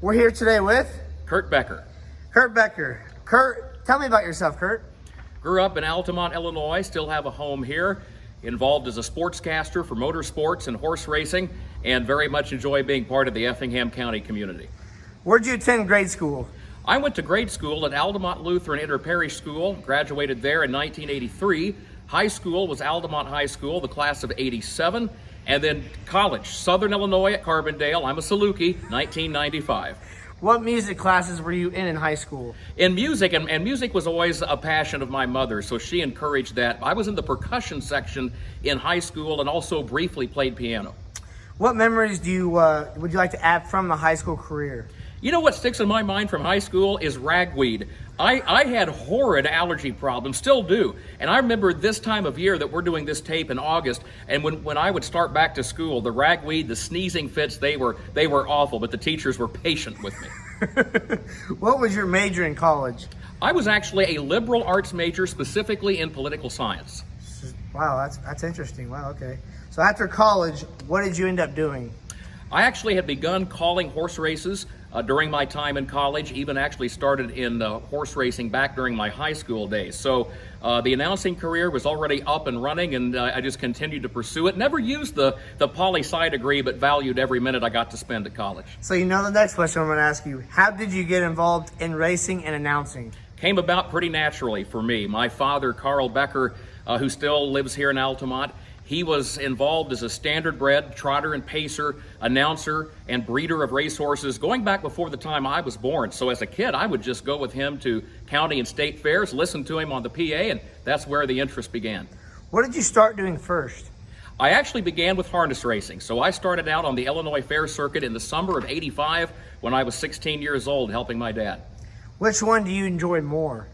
We're here today with Kurt Becker. Kurt Becker. Kurt, tell me about yourself, Kurt. Grew up in Altamont, Illinois, still have a home here. Involved as a sportscaster for motorsports and horse racing, and very much enjoy being part of the Effingham County community. Where'd you attend grade school? I went to grade school at Altamont Lutheran Interparish School, graduated there in 1983. High school was Altamont High School, the class of '87, and then college, Southern Illinois at Carbondale. I'm a Saluki, 1995. What music classes were you in high school? In music, and music was always a passion of my mother, so she encouraged that. I was in the percussion section in high school and also briefly played piano. What memories would you like to add from the high school career? You know what sticks in my mind from high school is ragweed. I had horrid allergy problems, still do. And I remember this time of year that we're doing this tape in August, and when I would start back to school, the ragweed, the sneezing fits, they were awful, but the teachers were patient with me. What was your major in college? I was actually a liberal arts major, specifically in political science. Wow, that's interesting. Wow, okay. So after college, what did you end up doing? I actually had begun calling horse races during my time in college, even actually started in horse racing back during my high school days. So the announcing career was already up and running, and I just continued to pursue it. Never used the poli-sci degree, but valued every minute I got to spend at college. So you know the next question I'm going to ask you. How did you get involved in racing and announcing? Came about pretty naturally for me. My father, Kurt Becker, who still lives here in Altamont, he was involved as a standard-bred trotter and pacer, announcer, and breeder of racehorses going back before the time I was born. So as a kid, I would just go with him to county and state fairs, listen to him on the PA, and that's where the interest began. What did you start doing first? I actually began with harness racing. So I started out on the Illinois Fair Circuit in the summer of '85 when I was 16 years old, helping my dad. Which one do you enjoy more?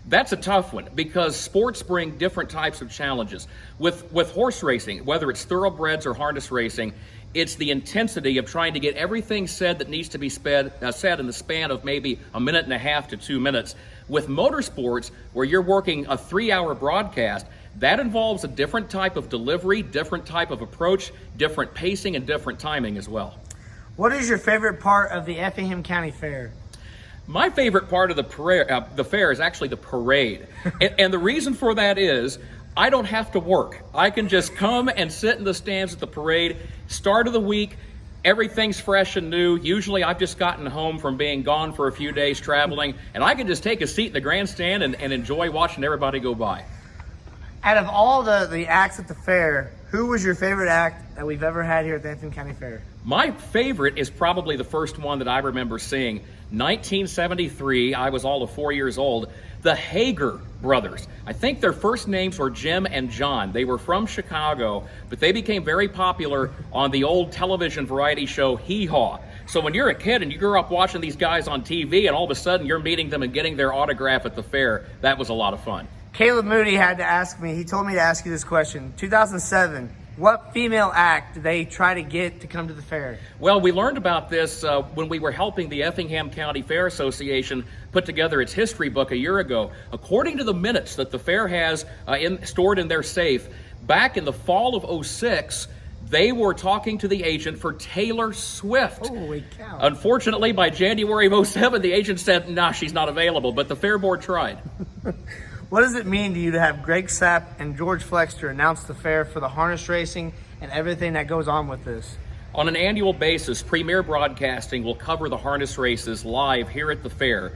That's a tough one because sports bring different types of challenges. With horse racing, whether it's thoroughbreds or harness racing, it's the intensity of trying to get everything said that needs to be said in the span of maybe a minute and a half to 2 minutes. With motorsports, where you're working a 3-hour broadcast, that involves a different type of delivery, different type of approach, different pacing, and different timing as well. What is your favorite part of the Effingham County Fair? My favorite part of the fair is actually the parade. And the reason for that is I don't have to work. I can just come and sit in the stands at the parade. Start of the week, everything's fresh and new. Usually I've just gotten home from being gone for a few days traveling, and I can just take a seat in the grandstand and enjoy watching everybody go by. Out of all the acts at the fair, who was your favorite act that we've ever had here at the Effingham County Fair? My favorite is probably the first one that I remember seeing. 1973, I was all of 4 years old. The Hager brothers. I think their first names were Jim and John. They were from Chicago, but they became very popular on the old television variety show Hee Haw. So when you're a kid and you grew up watching these guys on TV and all of a sudden you're meeting them and getting their autograph at the fair, that was a lot of fun. Caleb Moody had to ask me, he told me to ask you this question. 2007, what female act did they try to get to come to the fair? Well, we learned about this when we were helping the Effingham County Fair Association put together its history book a year ago. According to the minutes that the fair has stored in their safe, back in the fall of '06, they were talking to the agent for Taylor Swift. Holy cow. Unfortunately, by January of '07, the agent said, nah, she's not available, but the fair board tried. What does it mean to you to have Greg Sapp and George Flexter announce the fair for the harness racing and everything that goes on with this? On an annual basis, Premier Broadcasting will cover the harness races live here at the fair.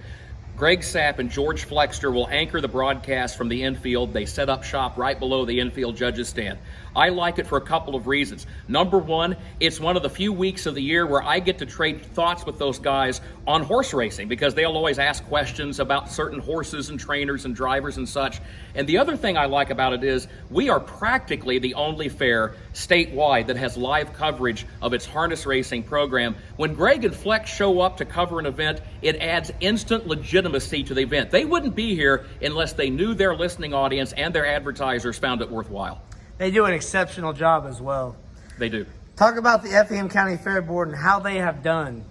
Greg Sapp and George Flexter will anchor the broadcast from the infield. They set up shop right below the infield judges' stand. I like it for a couple of reasons. Number one, it's one of the few weeks of the year where I get to trade thoughts with those guys on horse racing because they'll always ask questions about certain horses and trainers and drivers and such. And the other thing I like about it is we are practically the only fair statewide that has live coverage of its harness racing program. When Greg and Flex show up to cover an event, it adds instant legitimacy to the event. They wouldn't be here unless they knew their listening audience and their advertisers found it worthwhile. They do an exceptional job as well. They do. Talk about the Effingham County Fair Board and how they have done.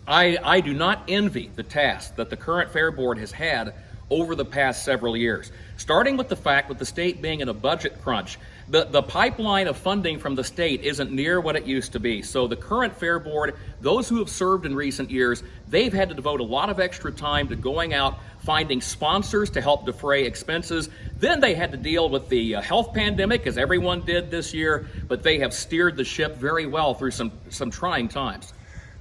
I do not envy the task that the current fair board has had over the past several years. Starting with the fact with the state being in a budget crunch, the pipeline of funding from the state isn't near what it used to be. So the current fair board, those who have served in recent years, they've had to devote a lot of extra time to going out, finding sponsors to help defray expenses. Then they had to deal with the health pandemic, as everyone did this year, but they have steered the ship very well through some trying times.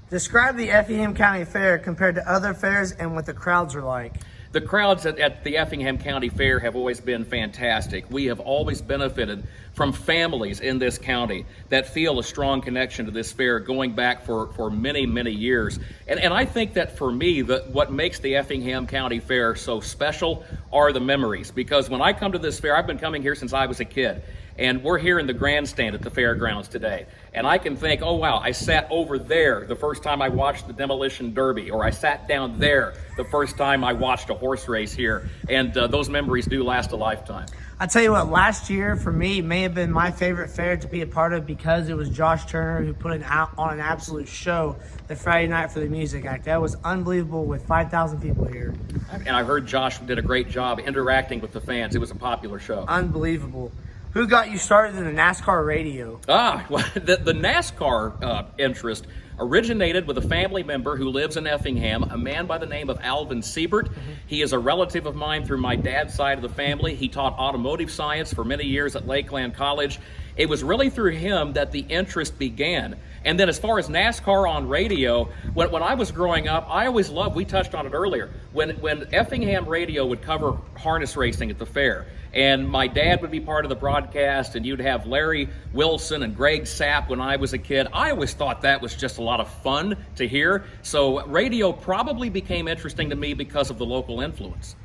Describe the Effingham County Fair compared to other fairs and what the crowds are like. The crowds at the Effingham County Fair have always been fantastic. We have always benefited from families in this county that feel a strong connection to this fair going back for many, many years. And I think that for me, what makes the Effingham County Fair so special are the memories. Because when I come to this fair, I've been coming here since I was a kid. And we're here in the grandstand at the fairgrounds today. And I can think, oh wow, I sat over there the first time I watched the Demolition Derby, or I sat down there the first time I watched a horse race here. And those memories do last a lifetime. I tell you what, last year for me may have been my favorite fair to be a part of because it was Josh Turner who put on an absolute show the Friday night for the Music Act. That was unbelievable with 5,000 people here. And I heard Josh did a great job interacting with the fans. It was a popular show. Unbelievable. Who got you started in the NASCAR radio? Well, the NASCAR interest originated with a family member who lives in Effingham, a man by the name of Alvin Siebert. He is a relative of mine through my dad's side of the family. He taught automotive science for many years at Lakeland College. It was really through him that the interest began. And then as far as NASCAR on radio, when I was growing up, I always loved, we touched on it earlier, when Effingham radio would cover harness racing at the fair. And my dad would be part of the broadcast, and you'd have Larry Wilson and Greg Sapp when I was a kid. I always thought that was just a lot of fun to hear. So radio probably became interesting to me because of the local influence.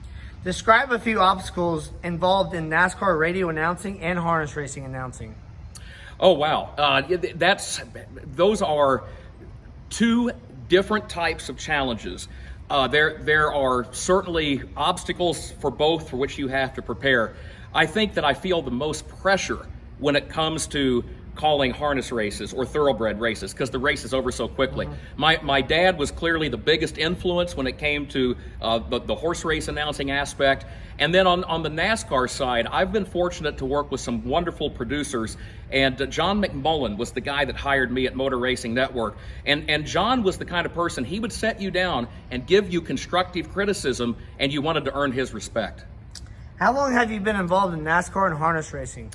Describe a few obstacles involved in NASCAR radio announcing and harness racing announcing. Oh, wow. Those are two different types of challenges. There are certainly obstacles for both for which you have to prepare. I think that I feel the most pressure when it comes to calling harness races or thoroughbred races because the race is over so quickly. My dad was clearly the biggest influence when it came to the horse race announcing aspect. And then on the NASCAR side, I've been fortunate to work with some wonderful producers. And John McMullen was the guy that hired me at Motor Racing Network. And John was the kind of person, he would set you down and give you constructive criticism, and you wanted to earn his respect. How long have you been involved in NASCAR and harness racing?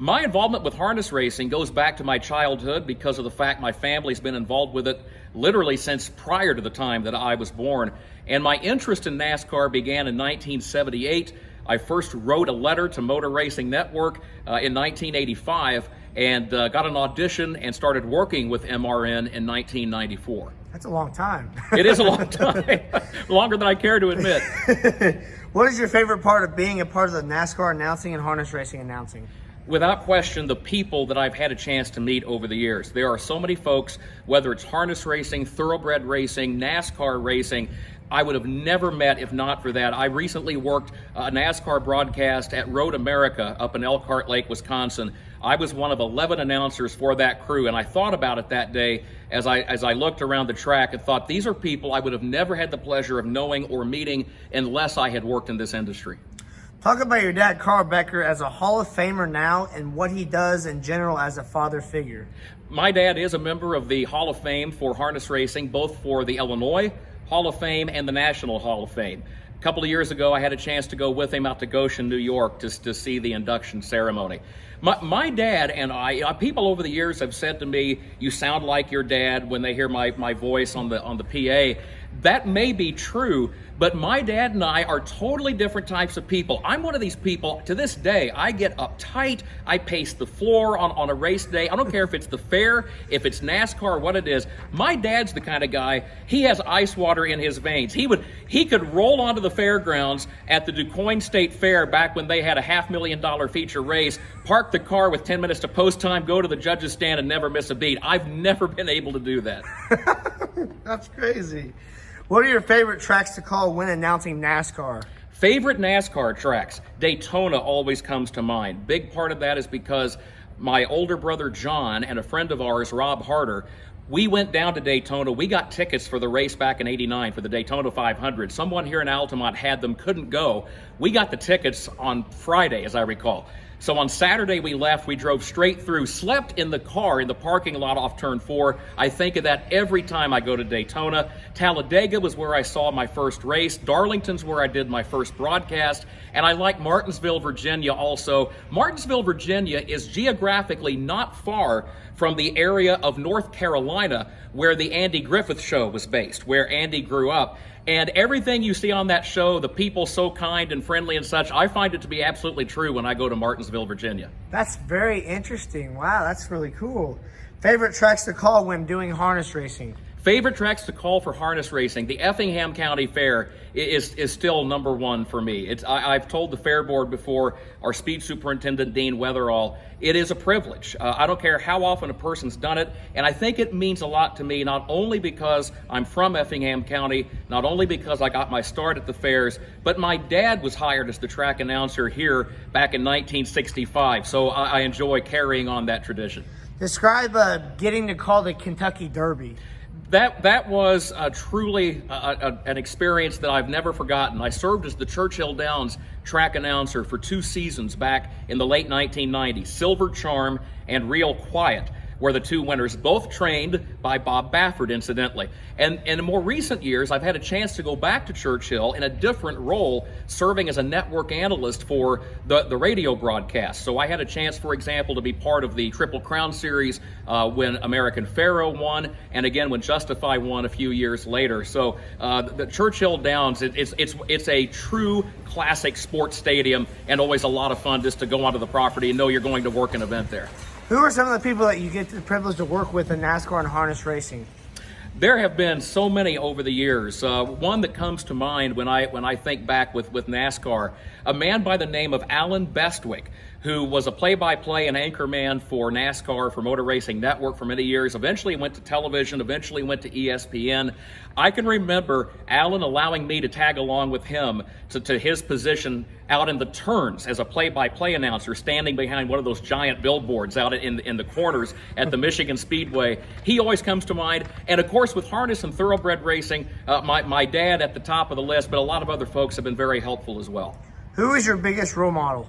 My involvement with harness racing goes back to my childhood because of the fact my family's been involved with it literally since prior to the time that I was born. And my interest in NASCAR began in 1978. I first wrote a letter to Motor Racing Network in 1985 and got an audition and started working with MRN in 1994. That's a long time. It is a long time, longer than I care to admit. What is your favorite part of being a part of the NASCAR announcing and harness racing announcing? Without question, the people that I've had a chance to meet over the years. There are so many folks, whether it's harness racing, thoroughbred racing, NASCAR racing, I would have never met if not for that. I recently worked a NASCAR broadcast at Road America up in Elkhart Lake, Wisconsin. I was one of 11 announcers for that crew, and I thought about it that day as I looked around the track and thought, these are people I would have never had the pleasure of knowing or meeting unless I had worked in this industry. Talk about your dad, Kurt Becker, as a Hall of Famer now and what he does in general as a father figure. My dad is a member of the Hall of Fame for harness racing, both for the Illinois Hall of Fame and the National Hall of Fame. A couple of years ago, I had a chance to go with him out to Goshen, New York, to see the induction ceremony. My dad and I, people over the years have said to me, you sound like your dad when they hear my voice on the PA. That may be true, but my dad and I are totally different types of people. I'm one of these people, to this day, I get uptight, I pace the floor on a race day. I don't care if it's the fair, if it's NASCAR, what it is. My dad's the kind of guy, he has ice water in his veins. He could roll onto the fairgrounds at the DuQuoin State Fair back when they had a $500,000 feature race, park the car with 10 minutes to post time, go to the judges' stand and never miss a beat. I've never been able to do that. That's crazy. What are your favorite tracks to call when announcing NASCAR? Favorite NASCAR tracks? Daytona always comes to mind. Big part of that is because my older brother John and a friend of ours, Rob Harder, We went down to Daytona. We got tickets for the race back in '89 for the Daytona 500. Someone here in Altamont had them, couldn't go. We got the tickets on Friday, as I recall. So on Saturday we left, we drove straight through, slept in the car in the parking lot off turn 4. I think of that every time I go to Daytona. Talladega was where I saw my first race. Darlington's where I did my first broadcast. And I like Martinsville, Virginia also. Martinsville, Virginia is geographically not far from the area of North Carolina where the Andy Griffith Show was based, where Andy grew up. And everything you see on that show, the people so kind and friendly and such, I find it to be absolutely true when I go to Martinsville, Virginia. That's very interesting. Wow, that's really cool. Favorite tracks to call when doing harness racing? Favorite tracks to call for harness racing? The Effingham County Fair is still number one for me. I've told the fair board before, our speed superintendent, Dean Weatherall, it is a privilege. I don't care how often a person's done it, and I think it means a lot to me, not only because I'm from Effingham County, not only because I got my start at the fairs, but my dad was hired as the track announcer here back in 1965, so I enjoy carrying on that tradition. Describe getting to call the Kentucky Derby. That was truly an experience that I've never forgotten. I served as the Churchill Downs track announcer for 2 seasons back in the late 1990s. Silver Charm and Real Quiet were the 2 winners, both trained by Bob Baffert, incidentally. And in more recent years, I've had a chance to go back to Churchill in a different role, serving as a network analyst for the radio broadcast. So I had a chance, for example, to be part of the Triple Crown Series when American Pharoah won, and again when Justify won a few years later. So the Churchill Downs, it's a true classic sports stadium, and always a lot of fun just to go onto the property and know you're going to work an event there. Who are some of the people that you get the privilege to work with in NASCAR and harness racing? There have been so many over the years. One that comes to mind when I think back with NASCAR, a man by the name of Alan Bestwick, who was a play-by-play and anchorman for NASCAR, for Motor Racing Network for many years, eventually went to television, eventually went to ESPN. I can remember Alan allowing me to tag along with him to his position out in the turns as a play-by-play announcer, standing behind one of those giant billboards out in the corners at the Michigan Speedway. He always comes to mind. And of course, with harness and thoroughbred racing, my dad at the top of the list, but a lot of other folks have been very helpful as well. Who is your biggest role model?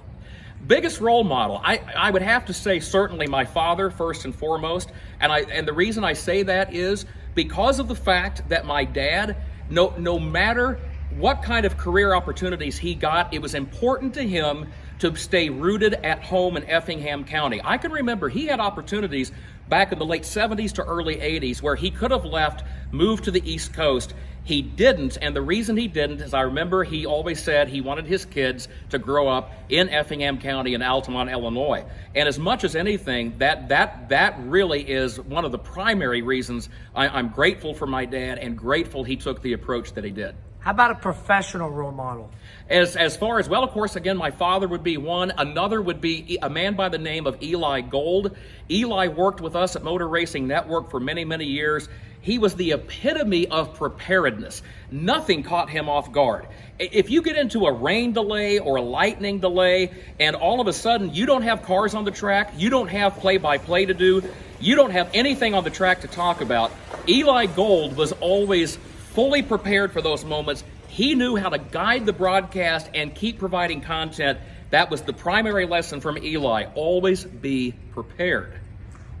Biggest role model, I would have to say certainly my father first and foremost, and the reason I say that is because of the fact that my dad, no matter what kind of career opportunities he got, it was important to him to stay rooted at home in Effingham County. I can remember he had opportunities back in the late 70s to early 80s where he could have left, moved to the East Coast. He didn't, and the reason he didn't is I remember he always said he wanted his kids to grow up in Effingham County in Altamont, Illinois. And as much as anything, that really is one of the primary reasons I'm grateful for my dad and grateful he took the approach that he did. How about a professional role model? As far as, well, of course, again, my father would be one. Another would be a man by the name of Eli Gold. Eli worked with us at Motor Racing Network for many, many years. He was the epitome of preparedness. Nothing caught him off guard. If you get into a rain delay or a lightning delay, and all of a sudden you don't have cars on the track, you don't have play-by-play to do, you don't have anything on the track to talk about, Eli Gold was always fully prepared for those moments. He knew how to guide the broadcast and keep providing content. That was the primary lesson from Eli. Always be prepared.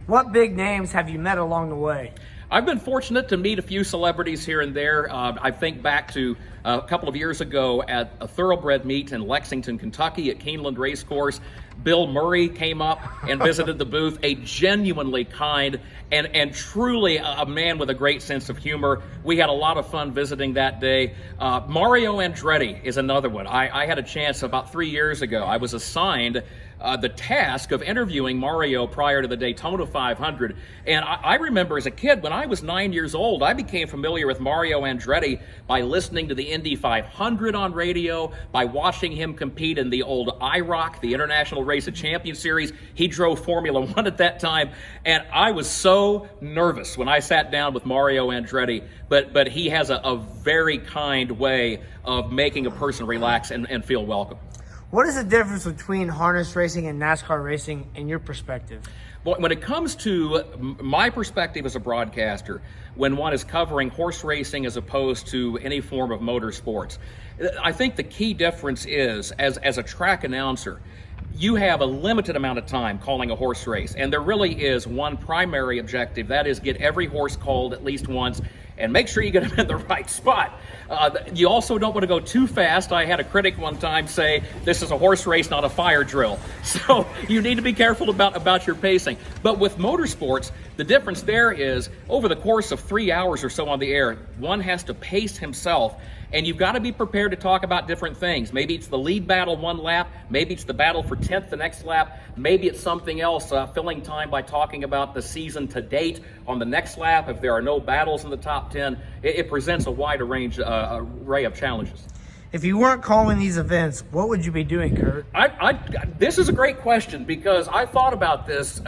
What big names have you met along the way? I've been fortunate to meet a few celebrities here and there. I think back to a couple of years ago at a thoroughbred meet in Lexington, Kentucky at Keeneland Racecourse. Bill Murray came up and visited the booth, a genuinely kind and truly a man with a great sense of humor. We had a lot of fun visiting that day. Mario Andretti is another one. I had a chance about 3 years ago. I was assigned the task of interviewing Mario prior to the Daytona 500. And I remember as a kid, when I was 9 years old, I became familiar with Mario Andretti by listening to the Indy 500 on radio, by watching him compete in the old IROC, the International Race of Champions Series. He drove Formula One at that time, and I was so nervous when I sat down with Mario Andretti, but he has a very kind way of making a person relax and feel welcome. What is the difference between harness racing and NASCAR racing in your perspective? Well, when it comes to my perspective as a broadcaster, when one is covering horse racing as opposed to any form of motorsports, I think the key difference is, as a track announcer, you have a limited amount of time calling a horse race, and there really is one primary objective. That is, get every horse called at least once and make sure you get them in the right spot. You also don't want to go too fast. I had a critic one time say, this is a horse race, not a fire drill. So you need to be careful about your pacing. But with motorsports, the difference there is over the course of 3 hours or so on the air, one has to pace himself. And you've got to be prepared to talk about different things. Maybe it's the lead battle one lap. Maybe it's the battle for 10th the next lap. Maybe it's something else, filling time by talking about the season to date on the next lap. If there are no battles in the top 10, it presents a wide array of challenges. If you weren't calling these events, what would you be doing, Kurt? This is a great question, because I thought about this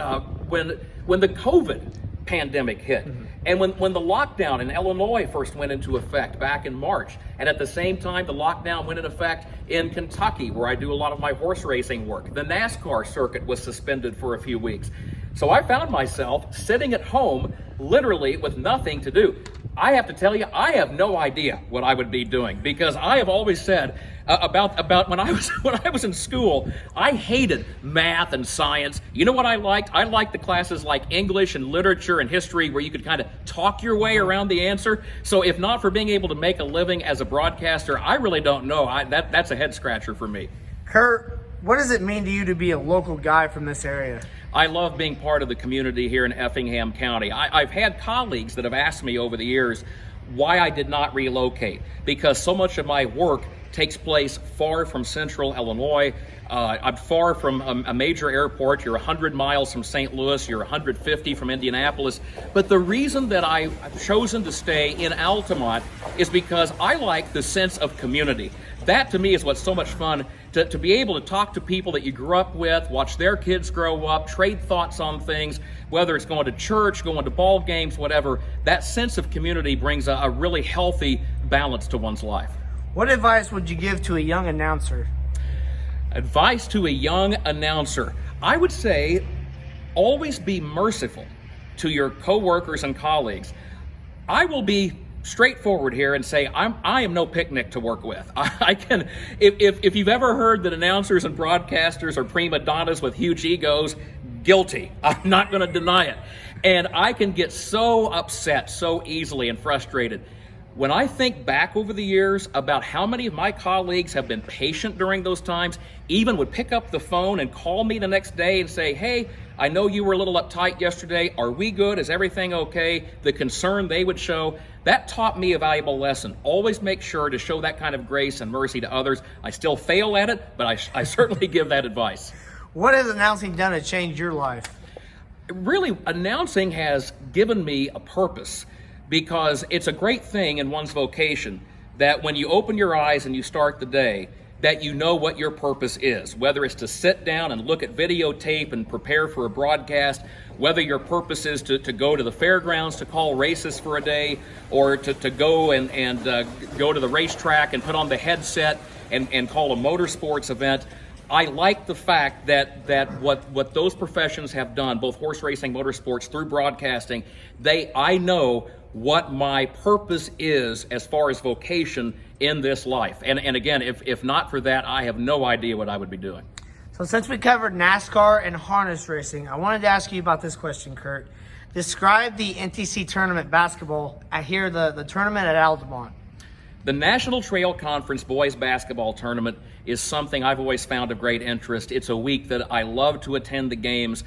when the COVID pandemic hit. Mm-hmm. And when the lockdown in Illinois first went into effect back in March, and at the same time the lockdown went into effect in Kentucky, where I do a lot of my horse racing work, the NASCAR circuit was suspended for a few weeks. So I found myself sitting at home, literally with nothing to do. I have to tell you, I have no idea what I would be doing, because I have always said about when I was in school, I hated math and science. You know what I liked? I liked the classes like English and literature and history, where you could kind of talk your way around the answer. So if not for being able to make a living as a broadcaster, I really don't know. That's a head scratcher for me. Kurt, what does it mean to you to be a local guy from this area? I love being part of the community here in Effingham County. I've had colleagues that have asked me over the years why I did not relocate, because so much of my work takes place far from central Illinois. I'm far from a major airport. You're 100 miles from St. Louis. You're 150 from Indianapolis. But the reason that I've chosen to stay in Altamont is because I like the sense of community. That to me is what's so much fun, to be able to talk to people that you grew up with, watch their kids grow up, trade thoughts on things, whether it's going to church, going to ball games, whatever. That sense of community brings a really healthy balance to one's life. What advice would you give to a young announcer? Advice to a young announcer. I would say always be merciful to your coworkers and colleagues. I will be straightforward here and say I am no picnic to work with. I can, if you've ever heard that announcers and broadcasters are prima donnas with huge egos, guilty. I'm not going to deny it. And I can get so upset so easily and frustrated. When I think back over the years about how many of my colleagues have been patient during those times, even would pick up the phone and call me the next day and say, hey, I know you were a little uptight yesterday. Are we good? Is everything okay? The concern they would show, that taught me a valuable lesson. Always make sure to show that kind of grace and mercy to others. I still fail at it, but I certainly give that advice. What has announcing done to change your life? Really, announcing has given me a purpose, because it's a great thing in one's vocation that when you open your eyes and you start the day, that you know what your purpose is, whether it's to sit down and look at videotape and prepare for a broadcast, whether your purpose is to go to the fairgrounds to call races for a day, or to go and go to the racetrack and put on the headset and call a motorsports event. I like the fact that what those professions have done, both horse racing, motorsports, through broadcasting, I know what my purpose is as far as vocation in this life. And again, if not for that, I have no idea what I would be doing. So since we covered NASCAR and harness racing, I wanted to ask you about this question, Kurt. Describe the NTC tournament basketball. I hear the tournament at Altamont. The National Trail Conference Boys Basketball Tournament is something I've always found of great interest. It's a week that I love to attend the games,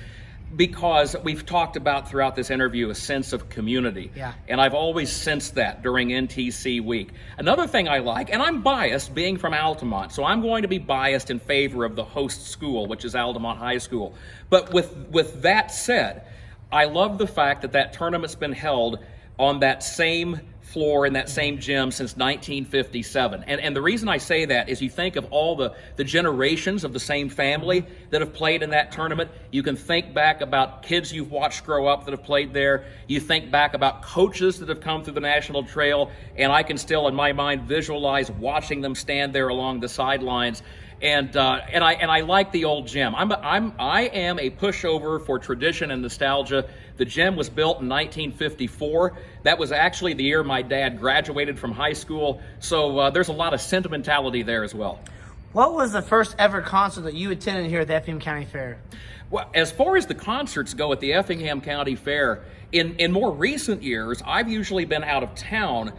because we've talked about throughout this interview a sense of community. Yeah. And I've always sensed that during NTC week. Another thing I like, and I'm biased being from Altamont, so I'm going to be biased in favor of the host school, which is Altamont High School. But with that said, I love the fact that tournament's been held on that same floor in that same gym since 1957. And the reason I say that is you think of all the generations of the same family that have played in that tournament. You can think back about kids you've watched grow up that have played there. You think back about coaches that have come through the National Trail, and I can still, in my mind, visualize watching them stand there along the sidelines. And I like the old gym. I am a pushover for tradition and nostalgia. The gym was built in 1954. That was actually the year my dad graduated from high school. So there's a lot of sentimentality there as well. What was the first ever concert that you attended here at the Effingham County Fair? Well, as far as the concerts go at the Effingham County Fair, in more recent years, I've usually been out of town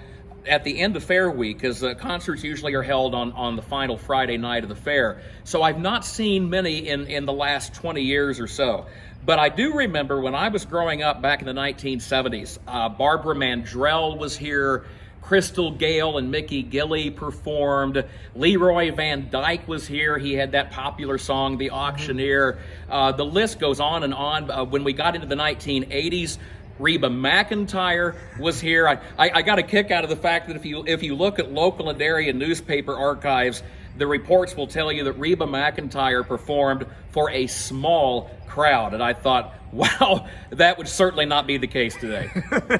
at the end of fair week, because concerts usually are held on the final Friday night of the fair. So I've not seen many in the last 20 years or so. But I do remember when I was growing up back in the 1970s, Barbara Mandrell was here, Crystal Gale and Mickey Gilley performed, Leroy Van Dyke was here. He had that popular song, The Auctioneer. The list goes on and on. When we got into the 1980s, Reba McEntire was here. I got a kick out of the fact that if you look at local and area newspaper archives, the reports will tell you that Reba McEntire performed for a small crowd. And I thought, wow, that would certainly not be the case today.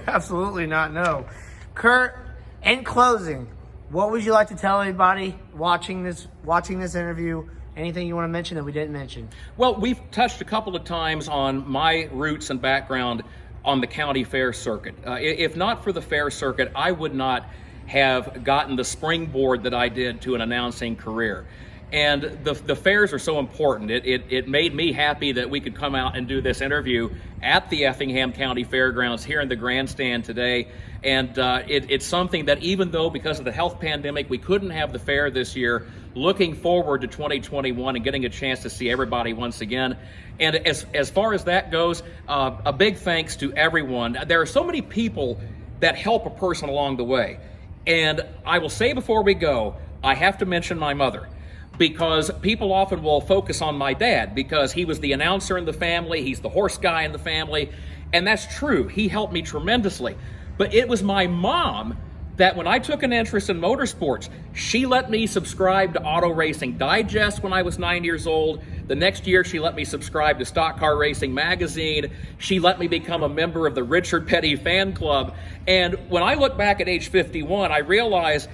Absolutely not, no. Kurt, in closing, what would you like to tell everybody watching this interview? Anything you want to mention that we didn't mention? Well, we've touched a couple of times on my roots and background on the county fair circuit. If not for the fair circuit, I would not have gotten the springboard that I did to an announcing career. And the fairs are so important. It made me happy that we could come out and do this interview at the Effingham County Fairgrounds here in the grandstand today. And it's something that, even though because of the health pandemic we couldn't have the fair this year, looking forward to 2021 and getting a chance to see everybody once again. And as far as that goes, a big thanks to everyone. There are so many people that help a person along the way. And I will say before we go, I have to mention my mother, because people often will focus on my dad because he was the announcer in the family, he's the horse guy in the family, and that's true. He helped me tremendously. But it was my mom that when I took an interest in motorsports, she let me subscribe to Auto Racing Digest when I was 9 years old. The next year, she let me subscribe to Stock Car Racing Magazine. She let me become a member of the Richard Petty fan club. And when I look back at age 51, I realize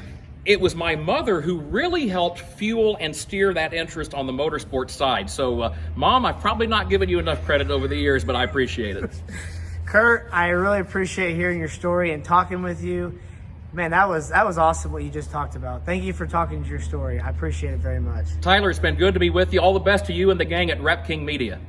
it was my mother who really helped fuel and steer that interest on the motorsports side. So, Mom, I've probably not given you enough credit over the years, but I appreciate it. Kurt, I really appreciate hearing your story and talking with you. Man, that was awesome what you just talked about. Thank you for talking to your story. I appreciate it very much. Tyler, it's been good to be with you. All the best to you and the gang at Rep King Media.